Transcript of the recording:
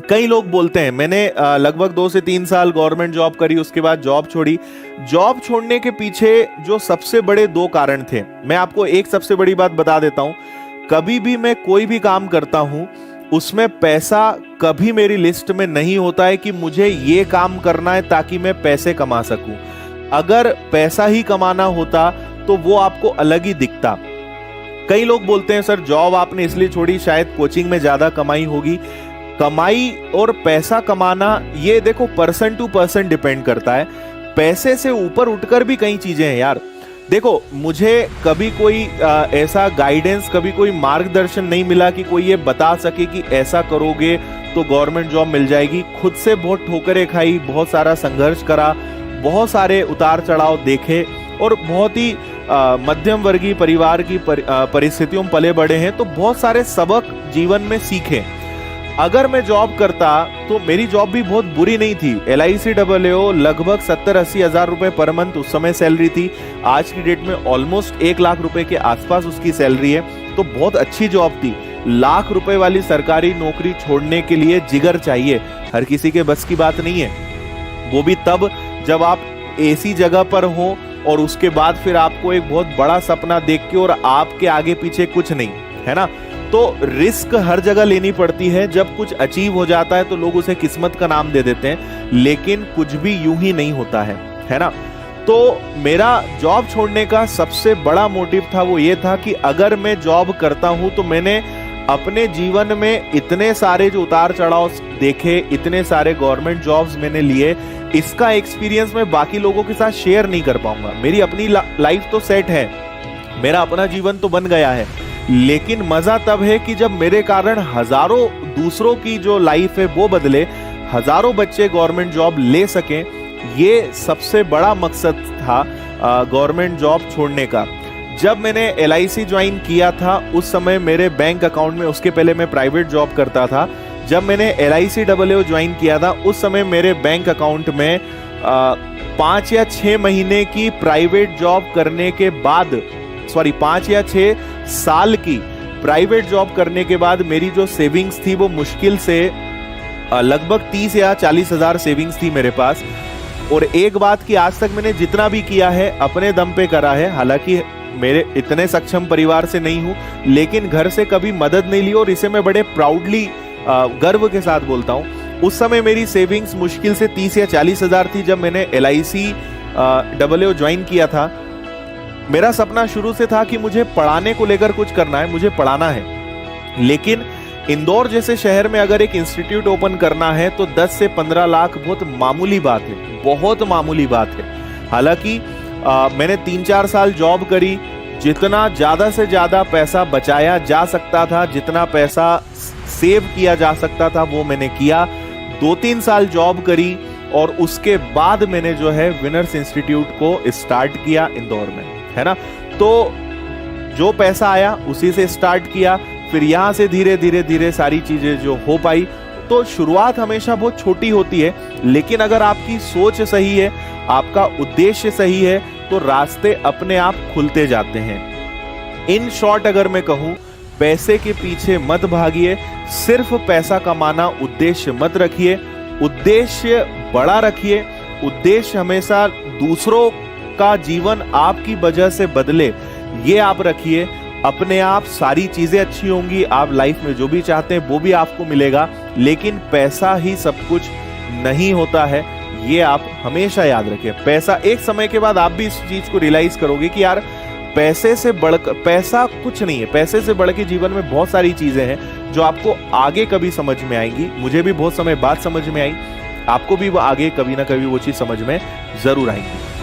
कई लोग बोलते हैं, मैंने लगभग 2 से 3 साल गवर्नमेंट जॉब करी, उसके बाद जॉब छोड़ी। जॉब छोड़ने के पीछे जो सबसे बड़े 2 कारण थे, मैं आपको एक सबसे बड़ी बात बता देता हूं। कभी भी मैं कोई भी काम करता हूं, उसमें पैसा कभी मेरी लिस्ट में नहीं होता है कि मुझे ये काम करना है ताकि मैं पैसे कमा सकूं। अगर पैसा ही कमाना होता तो वो आपको अलग ही दिखता। कई लोग बोलते हैं सर जॉब आपने इसलिए छोड़ी शायद कोचिंग में ज्यादा कमाई होगी। कमाई और पैसा कमाना ये देखो पर्सन टू पर्सन डिपेंड करता है। पैसे से ऊपर उठकर भी कई चीजें हैं यार। देखो मुझे कभी कोई ऐसा गाइडेंस, कभी कोई मार्गदर्शन नहीं मिला कि कोई ये बता सके कि ऐसा करोगे तो गवर्नमेंट जॉब मिल जाएगी। खुद से बहुत ठोकरें खाई, बहुत सारा संघर्ष करा, बहुत सारे उतार चढ़ाव देखे और बहुत ही मध्यम वर्गीय परिवार की परिस्थितियों में पले बड़े हैं, तो बहुत सारे सबक जीवन में सीखे। अगर मैं जॉब करता तो मेरी जॉब भी बहुत बुरी नहीं थी। LICAAO लगभग 70-80 हजार रुपए पर मंथ उस समय सैलरी थी। आज की डेट में ऑलमोस्ट 1 लाख रुपए के आसपास उसकी सैलरी है, तो बहुत अच्छी जॉब थी। लाख रुपए वाली सरकारी नौकरी छोड़ने के लिए जिगर चाहिए, हर किसी के बस की बात नहीं है। वो भी तब जब आप ऐसी जगह पर हो और उसके बाद फिर आपको एक बहुत बड़ा सपना देख के और आपके आगे पीछे कुछ नहीं है ना। तो रिस्क हर जगह लेनी पड़ती है। जब कुछ अचीव हो जाता है तो लोग उसे किस्मत का नाम दे देते हैं, लेकिन कुछ भी यूं ही नहीं होता है ना। तो मेरा जॉब छोड़ने का सबसे बड़ा मोटिव था वो ये था कि अगर मैं जॉब करता हूं तो मैंने अपने जीवन में इतने सारे जो उतार चढ़ाव देखे, इतने सारे गवर्नमेंट जॉब्स मैंने लिए, इसका एक्सपीरियंस मैं बाकी लोगों के साथ शेयर नहीं कर पाऊंगा। मेरी अपनी लाइफ तो सेट है, मेरा अपना जीवन तो बन गया है, लेकिन मजा तब है कि जब मेरे कारण हजारों दूसरों की जो लाइफ है वो बदले, हजारों बच्चे गवर्नमेंट जॉब ले सकें। ये सबसे बड़ा मकसद था गवर्नमेंट जॉब छोड़ने का। जब मैंने LIC ज्वाइन किया था उस समय मेरे बैंक अकाउंट में, उसके पहले मैं प्राइवेट जॉब करता था, जब मैंने LICAAO ज्वाइन किया था उस समय मेरे बैंक अकाउंट में 5 या 6 महीने की प्राइवेट जॉब करने के बाद, 5 या 6 साल की प्राइवेट जॉब करने के बाद मेरी जो सेविंग्स थी वो मुश्किल से लगभग 30 या 40 हजार सेविंग्स थी मेरे पास। और एक बात कि आज तक मैंने जितना भी किया है अपने दम पे करा है। हालांकि मेरे इतने सक्षम परिवार से नहीं हूं, लेकिन घर से कभी मदद नहीं ली और इसे मैं बड़े प्राउडली गर्व के साथ बोलता हूं। उस समय मेरी सेविंग्स मुश्किल से 30 या 40 हजार थी जब मैंने LICAAO ज्वाइन किया था। मेरा सपना शुरू से था कि मुझे पढ़ाने को लेकर कुछ करना है, मुझे पढ़ाना है। लेकिन इंदौर जैसे शहर में अगर एक इंस्टीट्यूट ओपन करना है तो 10 से 15 लाख बहुत मामूली बात है, बहुत मामूली बात है। हालांकि मैंने 3-4 साल जॉब करी, जितना ज्यादा से ज्यादा पैसा बचाया जा सकता था, जितना पैसा सेव किया जा सकता था वो मैंने किया। 2-3 साल जॉब करी और उसके बाद मैंने जो है विनर्स इंस्टीट्यूट को स्टार्ट किया इंदौर में, है ना। तो जो पैसा आया उसी से स्टार्ट किया, फिर यहां से धीरे धीरे धीरे सारी चीजें जो हो पाई। तो शुरुआत हमेशा बहुत छोटी होती है, लेकिन अगर आपकी सोच सही है, आपका उद्देश्य सही है, तो रास्ते अपने आप खुलते जाते हैं। इन शॉर्ट अगर मैं कहूं, पैसे के पीछे मत भागिए, सिर्फ पैसा कमाना उद्देश्य मत रखिए, उद्देश्य बड़ा रखिए। उद्देश्य हमेशा दूसरों का जीवन आपकी वजह से बदले, ये आप रखिए। अपने आप सारी चीजें अच्छी होंगी, आप लाइफ में जो भी चाहते हैं वो भी आपको मिलेगा। लेकिन पैसा ही सब कुछ नहीं होता है, ये आप हमेशा याद रखें। पैसा, एक समय के बाद आप भी इस चीज को रियलाइज करोगे कि यार पैसे से बढ़कर पैसा कुछ नहीं है। पैसे से बढ़ के जीवन में बहुत सारी चीजें हैं जो आपको आगे कभी समझ में आएंगी। मुझे भी बहुत समय बाद समझ में आई, आपको भी वो आगे कभी ना कभी वो चीज समझ में जरूर आएंगी।